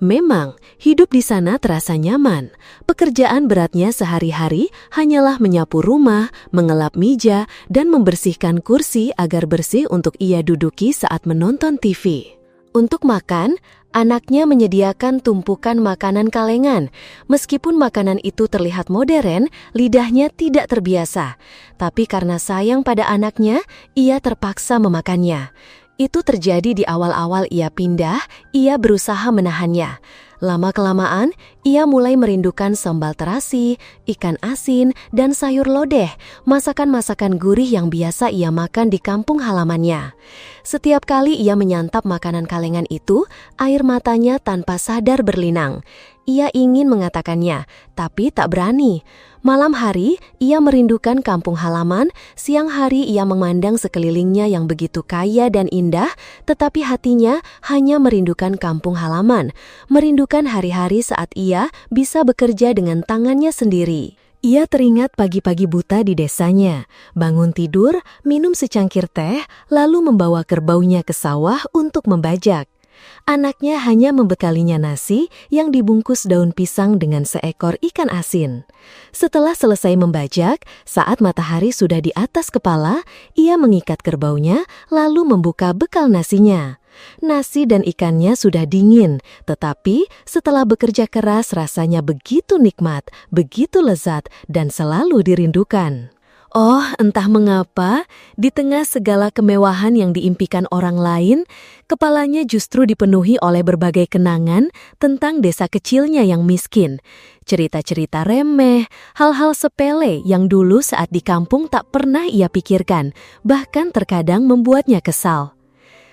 Memang, hidup di sana terasa nyaman. Pekerjaan beratnya sehari-hari hanyalah menyapu rumah, mengelap meja, dan membersihkan kursi agar bersih untuk ia duduki saat menonton TV. Untuk makan, anaknya menyediakan tumpukan makanan kalengan. Meskipun makanan itu terlihat modern, lidahnya tidak terbiasa. Tapi karena sayang pada anaknya, ia terpaksa memakannya. Itu terjadi di awal-awal ia pindah, ia berusaha menahannya. Lama-kelamaan, ia mulai merindukan sambal terasi, ikan asin, dan sayur lodeh, masakan-masakan gurih yang biasa ia makan di kampung halamannya. Setiap kali ia menyantap makanan kalengan itu, air matanya tanpa sadar berlinang. Ia ingin mengatakannya, tapi tak berani. Malam hari, ia merindukan kampung halaman, siang hari ia memandang sekelilingnya yang begitu kaya dan indah, tetapi hatinya hanya merindukan kampung halaman, merindukan hari-hari saat ia bisa bekerja dengan tangannya sendiri. Ia teringat pagi-pagi buta di desanya, bangun tidur, minum secangkir teh, lalu membawa kerbaunya ke sawah untuk membajak. Anaknya hanya membekalinya nasi yang dibungkus daun pisang dengan seekor ikan asin. Setelah selesai membajak, saat matahari sudah di atas kepala, ia mengikat kerbaunya lalu membuka bekal nasinya. Nasi dan ikannya sudah dingin, tetapi setelah bekerja keras rasanya begitu nikmat, begitu lezat, dan selalu dirindukan. Oh, entah mengapa, di tengah segala kemewahan yang diimpikan orang lain, kepalanya justru dipenuhi oleh berbagai kenangan tentang desa kecilnya yang miskin. Cerita-cerita remeh, hal-hal sepele yang dulu saat di kampung tak pernah ia pikirkan, bahkan terkadang membuatnya kesal.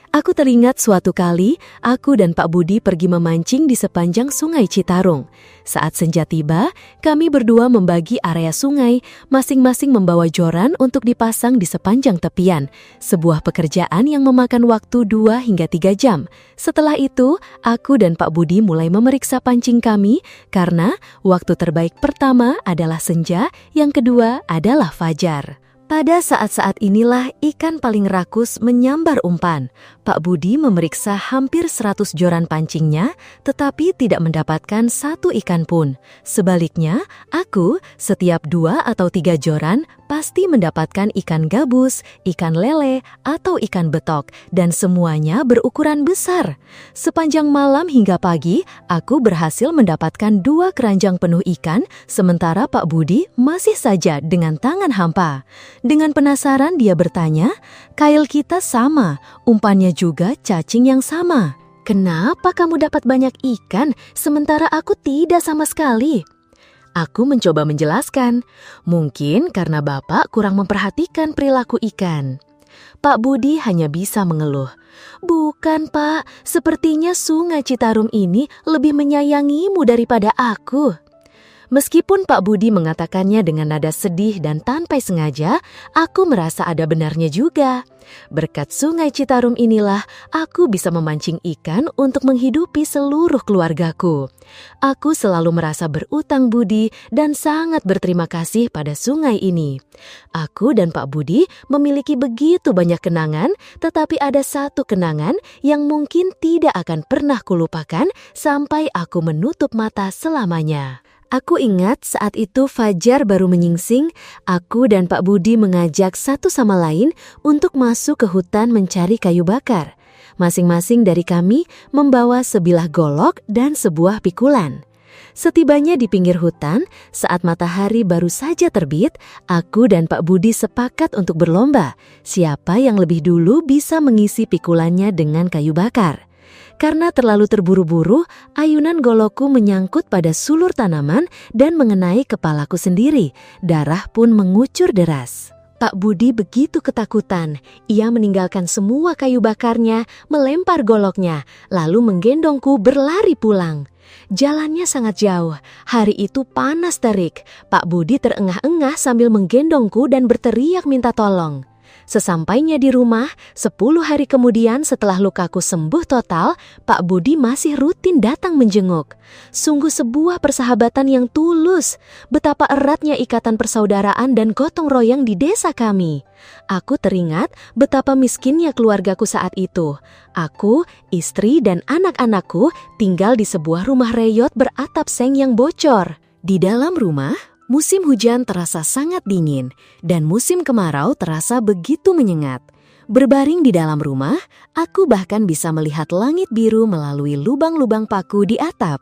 Aku teringat suatu kali, aku dan Pak Budi pergi memancing di sepanjang Sungai Citarum. Saat senja tiba, kami berdua membagi area sungai, masing-masing membawa joran untuk dipasang di sepanjang tepian. Sebuah pekerjaan yang memakan waktu 2 hingga 3 jam. Setelah itu, aku dan Pak Budi mulai memeriksa pancing kami, karena waktu terbaik pertama adalah senja, yang kedua adalah fajar. Pada saat-saat inilah ikan paling rakus menyambar umpan. Pak Budi memeriksa hampir 100 joran pancingnya, tetapi tidak mendapatkan satu ikan pun. Sebaliknya, aku setiap 2 atau 3 joran pasti mendapatkan ikan gabus, ikan lele, atau ikan betok, dan semuanya berukuran besar. Sepanjang malam hingga pagi, aku berhasil mendapatkan 2 keranjang penuh ikan, sementara Pak Budi masih saja dengan tangan hampa. Dengan penasaran dia bertanya, "Kail kita sama, umpannya juga cacing yang sama. Kenapa kamu dapat banyak ikan, sementara aku tidak sama sekali?" Aku mencoba menjelaskan, mungkin karena Bapak kurang memperhatikan perilaku ikan. Pak Budi hanya bisa mengeluh. "Bukan, Pak, sepertinya Sungai Citarum ini lebih menyayangimu daripada aku." Meskipun Pak Budi mengatakannya dengan nada sedih dan tanpa sengaja, aku merasa ada benarnya juga. Berkat Sungai Citarum inilah aku bisa memancing ikan untuk menghidupi seluruh keluargaku. Aku selalu merasa berutang budi dan sangat berterima kasih pada sungai ini. Aku dan Pak Budi memiliki begitu banyak kenangan, tetapi ada satu kenangan yang mungkin tidak akan pernah kulupakan sampai aku menutup mata selamanya. Aku ingat saat itu fajar baru menyingsing, aku dan Pak Budi mengajak satu sama lain untuk masuk ke hutan mencari kayu bakar. Masing-masing dari kami membawa sebilah golok dan sebuah pikulan. Setibanya di pinggir hutan, saat matahari baru saja terbit, aku dan Pak Budi sepakat untuk berlomba. Siapa yang lebih dulu bisa mengisi pikulannya dengan kayu bakar. Karena terlalu terburu-buru, ayunan golokku menyangkut pada sulur tanaman dan mengenai kepalaku sendiri. Darah pun mengucur deras. Pak Budi begitu ketakutan. Ia meninggalkan semua kayu bakarnya, melempar goloknya, lalu menggendongku berlari pulang. Jalannya sangat jauh. Hari itu panas terik. Pak Budi terengah-engah sambil menggendongku dan berteriak minta tolong. Sesampainya di rumah, 10 hari kemudian setelah lukaku sembuh total, Pak Budi masih rutin datang menjenguk. Sungguh sebuah persahabatan yang tulus. Betapa eratnya ikatan persaudaraan dan gotong royong di desa kami. Aku teringat betapa miskinnya keluargaku saat itu. Aku, istri, dan anak-anakku tinggal di sebuah rumah reyot beratap seng yang bocor. Di dalam rumah, musim hujan terasa sangat dingin dan musim kemarau terasa begitu menyengat. Berbaring di dalam rumah, aku bahkan bisa melihat langit biru melalui lubang-lubang paku di atap.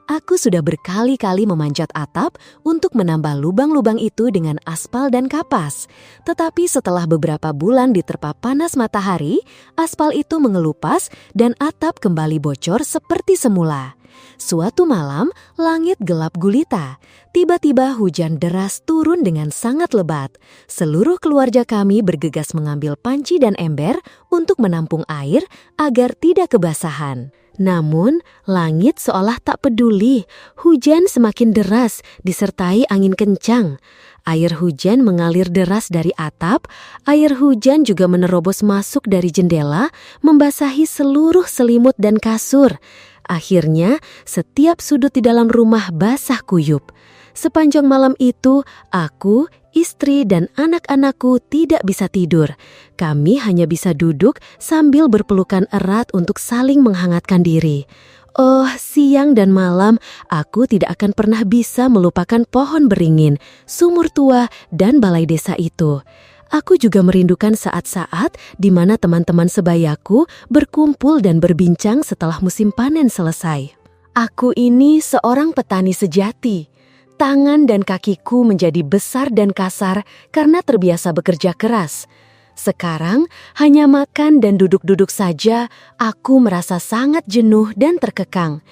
Aku sudah berkali-kali memanjat atap untuk menambah lubang-lubang itu dengan aspal dan kapas. Tetapi setelah beberapa bulan diterpa panas matahari, aspal itu mengelupas dan atap kembali bocor seperti semula. Suatu malam, langit gelap gulita. Tiba-tiba hujan deras turun dengan sangat lebat. Seluruh keluarga kami bergegas mengambil panci dan ember untuk menampung air agar tidak kebasahan. Namun, langit seolah tak peduli. Hujan semakin deras, disertai angin kencang. Air hujan mengalir deras dari atap, air hujan juga menerobos masuk dari jendela, membasahi seluruh selimut dan kasur. Akhirnya, setiap sudut di dalam rumah basah kuyup. Sepanjang malam itu, aku, istri, dan anak-anakku tidak bisa tidur. Kami hanya bisa duduk sambil berpelukan erat untuk saling menghangatkan diri. Oh, siang dan malam, aku tidak akan pernah bisa melupakan pohon beringin, sumur tua, dan balai desa itu. Aku juga merindukan saat-saat di mana teman-teman sebayaku berkumpul dan berbincang setelah musim panen selesai. Aku ini seorang petani sejati. Tangan dan kakiku menjadi besar dan kasar karena terbiasa bekerja keras. Sekarang, hanya makan dan duduk-duduk saja, aku merasa sangat jenuh dan terkekang.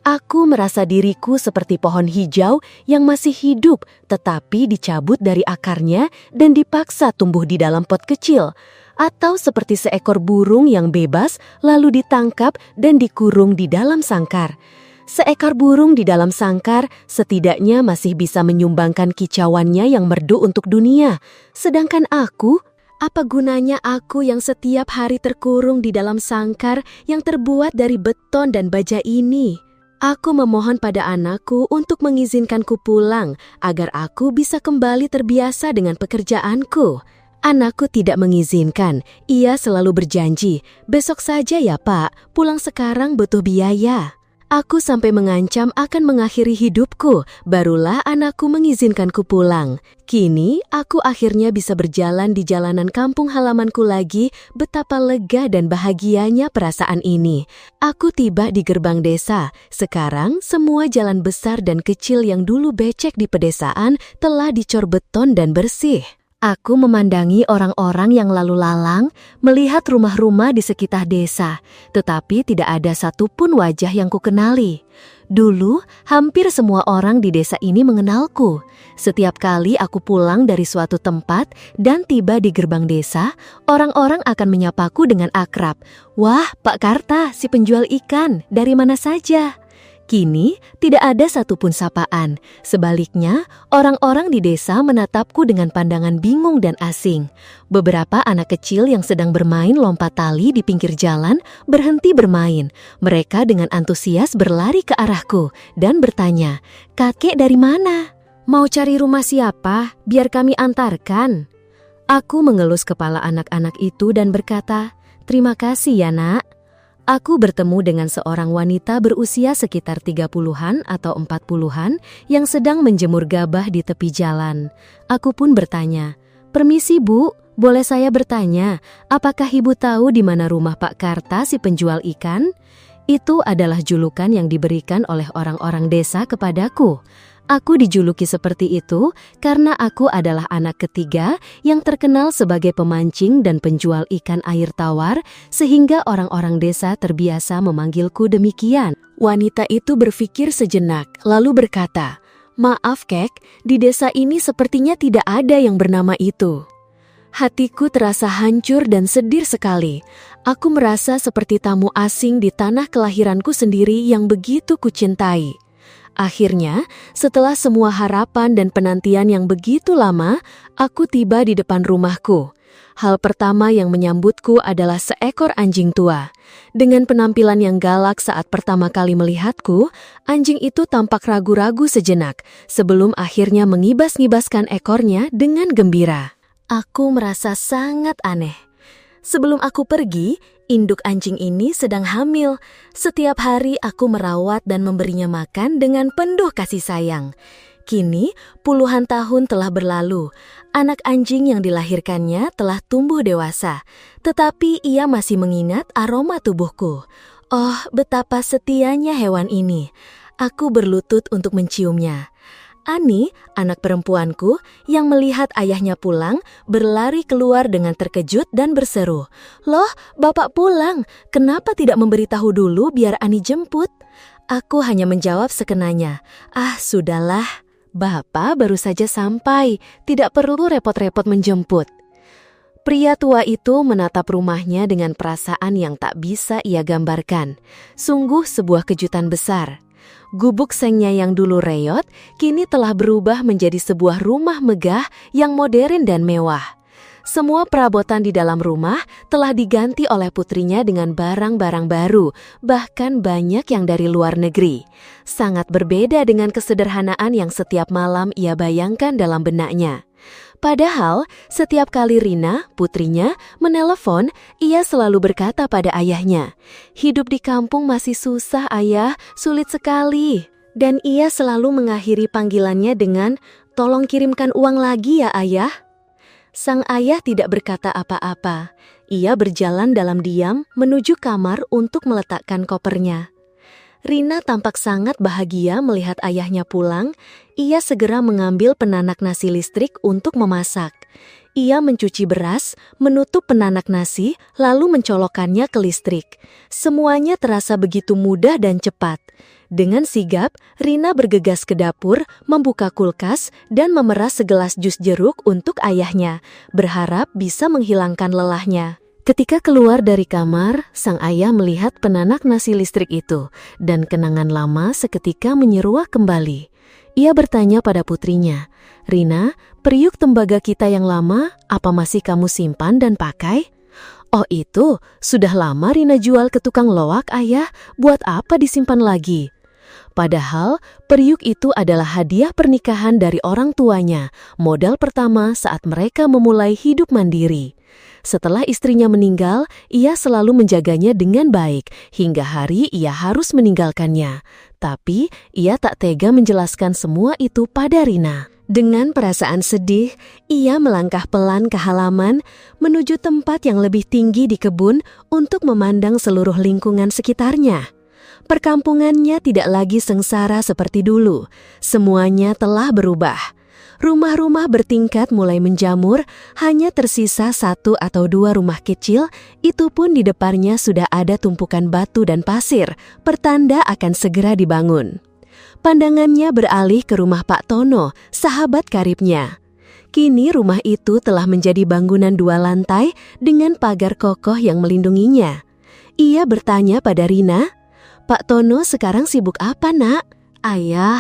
Aku merasa diriku seperti pohon hijau yang masih hidup tetapi dicabut dari akarnya dan dipaksa tumbuh di dalam pot kecil. Atau seperti seekor burung yang bebas lalu ditangkap dan dikurung di dalam sangkar. Seekor burung di dalam sangkar setidaknya masih bisa menyumbangkan kicauannya yang merdu untuk dunia. Sedangkan aku, apa gunanya aku yang setiap hari terkurung di dalam sangkar yang terbuat dari beton dan baja ini? Aku memohon pada anakku untuk mengizinkanku pulang agar aku bisa kembali terbiasa dengan pekerjaanku. Anakku tidak mengizinkan. Ia selalu berjanji, "Besok saja ya, Pak. Pulang sekarang butuh biaya." Aku sampai mengancam akan mengakhiri hidupku, barulah anakku mengizinkanku pulang. Kini, aku akhirnya bisa berjalan di jalanan kampung halamanku lagi, betapa lega dan bahagianya perasaan ini. Aku tiba di gerbang desa. Sekarang, semua jalan besar dan kecil yang dulu becek di pedesaan telah dicor beton dan bersih. Aku memandangi orang-orang yang lalu lalang, melihat rumah-rumah di sekitar desa, tetapi tidak ada satupun wajah yang kukenali. Dulu, hampir semua orang di desa ini mengenalku. Setiap kali aku pulang dari suatu tempat dan tiba di gerbang desa, orang-orang akan menyapaku dengan akrab. "Wah, Pak Karta, si penjual ikan, dari mana saja?" Kini, tidak ada satupun sapaan. Sebaliknya, orang-orang di desa menatapku dengan pandangan bingung dan asing. Beberapa anak kecil yang sedang bermain lompat tali di pinggir jalan berhenti bermain. Mereka dengan antusias berlari ke arahku dan bertanya, "Kakek dari mana? Mau cari rumah siapa? Biar kami antarkan." Aku mengelus kepala anak-anak itu dan berkata, "Terima kasih ya, Nak." Aku bertemu dengan seorang wanita berusia sekitar 30-an atau 40-an yang sedang menjemur gabah di tepi jalan. Aku pun bertanya, "Permisi Bu, boleh saya bertanya, apakah Ibu tahu di mana rumah Pak Karta si penjual ikan?" Itu adalah julukan yang diberikan oleh orang-orang desa kepadaku. Aku dijuluki seperti itu karena aku adalah anak ketiga yang terkenal sebagai pemancing dan penjual ikan air tawar, sehingga orang-orang desa terbiasa memanggilku demikian. Wanita itu berpikir sejenak, lalu berkata, "Maaf, Kek, di desa ini sepertinya tidak ada yang bernama itu." Hatiku terasa hancur dan sedih sekali. Aku merasa seperti tamu asing di tanah kelahiranku sendiri yang begitu kucintai. Akhirnya, setelah semua harapan dan penantian yang begitu lama, aku tiba di depan rumahku. Hal pertama yang menyambutku adalah seekor anjing tua. Dengan penampilan yang galak saat pertama kali melihatku, anjing itu tampak ragu-ragu sejenak sebelum akhirnya mengibas-ngibaskan ekornya dengan gembira. Aku merasa sangat aneh. Sebelum aku pergi, induk anjing ini sedang hamil. Setiap hari aku merawat dan memberinya makan dengan penuh kasih sayang. Kini, puluhan tahun telah berlalu. Anak anjing yang dilahirkannya telah tumbuh dewasa, tetapi ia masih mengingat aroma tubuhku. Oh, betapa setianya hewan ini. Aku berlutut untuk menciumnya. Ani, anak perempuanku, yang melihat ayahnya pulang, berlari keluar dengan terkejut dan berseru, "Loh, Bapak pulang, kenapa tidak memberitahu dulu biar Ani jemput?" Aku hanya menjawab sekenanya, "Ah, sudahlah, Bapak baru saja sampai, tidak perlu repot-repot menjemput." Pria tua itu menatap rumahnya dengan perasaan yang tak bisa ia gambarkan. Sungguh sebuah kejutan besar. Gubuk sengnya yang dulu reot, kini telah berubah menjadi sebuah rumah megah yang modern dan mewah. Semua perabotan di dalam rumah telah diganti oleh putrinya dengan barang-barang baru, bahkan banyak yang dari luar negeri. Sangat berbeda dengan kesederhanaan yang setiap malam ia bayangkan dalam benaknya. Padahal, setiap kali Rina, putrinya, menelepon, ia selalu berkata pada ayahnya, "Hidup di kampung masih susah, Ayah, sulit sekali." Dan ia selalu mengakhiri panggilannya dengan, "Tolong kirimkan uang lagi ya, Ayah." Sang ayah tidak berkata apa-apa. Ia berjalan dalam diam menuju kamar untuk meletakkan kopernya. Rina tampak sangat bahagia melihat ayahnya pulang. Ia segera mengambil penanak nasi listrik untuk memasak. Ia mencuci beras, menutup penanak nasi, lalu mencolokkannya ke listrik. Semuanya terasa begitu mudah dan cepat. Dengan sigap, Rina bergegas ke dapur, membuka kulkas, dan memeras segelas jus jeruk untuk ayahnya, berharap bisa menghilangkan lelahnya. Ketika keluar dari kamar, sang ayah melihat penanak nasi listrik itu, dan kenangan lama seketika menyeruak kembali. Ia bertanya pada putrinya, "Rina, periuk tembaga kita yang lama, apa masih kamu simpan dan pakai?" "Oh itu, sudah lama Rina jual ke tukang loak, Ayah. Buat apa disimpan lagi?" Padahal, periuk itu adalah hadiah pernikahan dari orang tuanya, modal pertama saat mereka memulai hidup mandiri. Setelah istrinya meninggal, ia selalu menjaganya dengan baik, hingga hari ia harus meninggalkannya. Tapi, ia tak tega menjelaskan semua itu pada Rina. Dengan perasaan sedih, ia melangkah pelan ke halaman, menuju tempat yang lebih tinggi di kebun untuk memandang seluruh lingkungan sekitarnya. Perkampungannya tidak lagi sengsara seperti dulu. Semuanya telah berubah. Rumah-rumah bertingkat mulai menjamur, hanya tersisa 1 atau 2 rumah kecil, itu pun di depannya sudah ada tumpukan batu dan pasir, pertanda akan segera dibangun. Pandangannya beralih ke rumah Pak Tono, sahabat karibnya. Kini rumah itu telah menjadi bangunan 2 lantai dengan pagar kokoh yang melindunginya. Ia bertanya pada Rina, "Pak Tono sekarang sibuk apa, Nak?" "Ayah,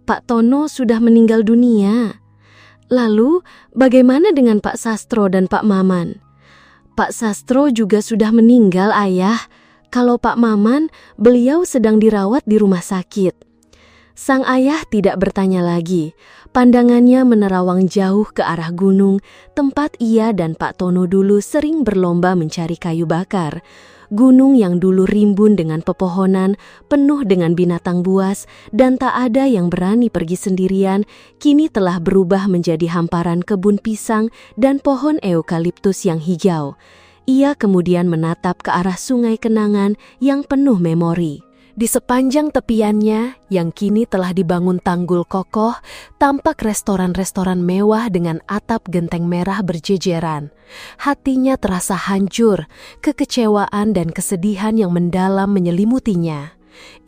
Pak Tono sudah meninggal dunia." "Lalu, bagaimana dengan Pak Sastro dan Pak Maman?" "Pak Sastro juga sudah meninggal, Ayah. Kalau Pak Maman, beliau sedang dirawat di rumah sakit." Sang ayah tidak bertanya lagi. Pandangannya menerawang jauh ke arah gunung, tempat ia dan Pak Tono dulu sering berlomba mencari kayu bakar. Gunung yang dulu rimbun dengan pepohonan, penuh dengan binatang buas, dan tak ada yang berani pergi sendirian, kini telah berubah menjadi hamparan kebun pisang dan pohon eukaliptus yang hijau. Ia kemudian menatap ke arah sungai kenangan yang penuh memori. Di sepanjang tepiannya, yang kini telah dibangun tanggul kokoh, tampak restoran-restoran mewah dengan atap genteng merah berjejeran. Hatinya terasa hancur, kekecewaan dan kesedihan yang mendalam menyelimutinya.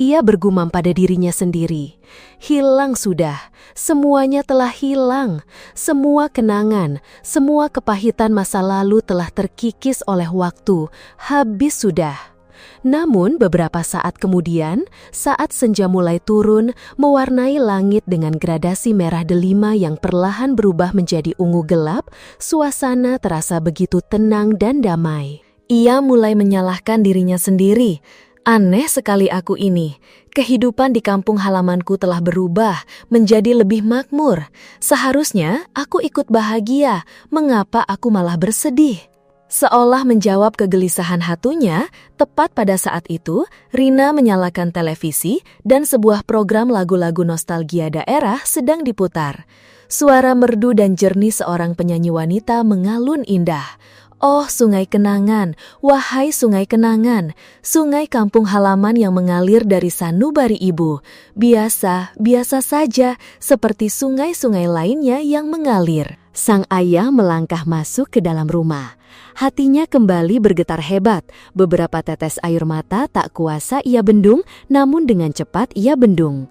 Ia bergumam pada dirinya sendiri, "Hilang sudah, semuanya telah hilang. Semua kenangan, semua kepahitan masa lalu telah terkikis oleh waktu, habis sudah." Namun beberapa saat kemudian, saat senja mulai turun, mewarnai langit dengan gradasi merah delima yang perlahan berubah menjadi ungu gelap, suasana terasa begitu tenang dan damai. Ia mulai menyalahkan dirinya sendiri. Aneh sekali aku ini. Kehidupan di kampung halamanku telah berubah menjadi lebih makmur. Seharusnya aku ikut bahagia. Mengapa aku malah bersedih? Seolah menjawab kegelisahan hatunya, tepat pada saat itu, Rina menyalakan televisi dan sebuah program lagu-lagu nostalgia daerah sedang diputar. Suara merdu dan jernih seorang penyanyi wanita mengalun indah. Oh, sungai kenangan, wahai sungai kenangan, sungai kampung halaman yang mengalir dari sanubari ibu. Biasa, biasa saja, seperti sungai-sungai lainnya yang mengalir. Sang ayah melangkah masuk ke dalam rumah. Hatinya kembali bergetar hebat. Beberapa tetes air mata tak kuasa ia bendung, namun dengan cepat ia bendung.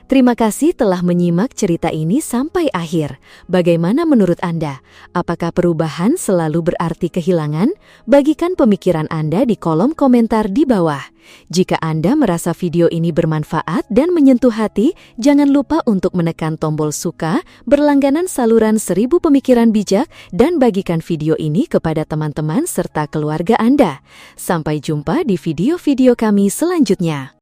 Terima kasih telah menyimak cerita ini sampai akhir. Bagaimana menurut Anda? Apakah perubahan selalu berarti kehilangan? Bagikan pemikiran Anda di kolom komentar di bawah. Jika Anda merasa video ini bermanfaat dan menyentuh hati, jangan lupa untuk menekan tombol suka, berlangganan saluran 1000 Pemikiran Bijak, dan bagikan video ini kepada teman-teman serta keluarga Anda. Sampai jumpa di video-video kami selanjutnya.